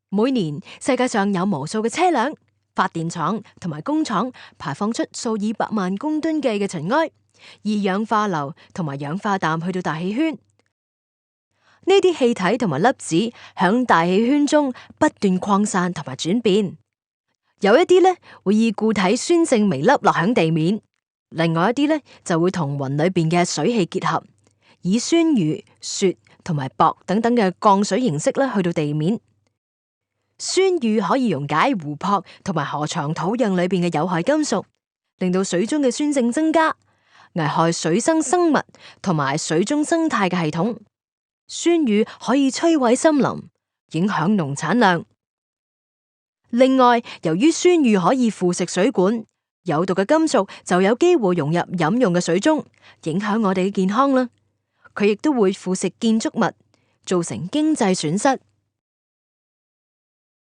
每年世界上有無數嘅車輛、發電廠同埋工廠排放出數以百萬公噸計嘅塵埃，二氧化硫同埋氧化氮去到大氣圈。呢啲氣體同埋粒子響大氣圈中不斷擴散同埋轉變，有一啲咧會以固體酸性微粒落響地面，另外一啲咧就會同雲裏邊嘅水汽結合，以酸雨、雪同埋雹等等嘅降水形式咧去到地面。酸雨可以溶解湖泊同埋河床土壤裏邊嘅有害金屬，令到水中嘅酸性增加，危害水生生物同埋水中生態嘅系統。酸雨可以摧毀森林，影響農產量。另外，由於酸雨可以腐蝕水管，有毒嘅金屬就有機會融入飲用嘅水中，影響我哋嘅健康啦。佢亦都會腐蝕建築物，造成經濟損失。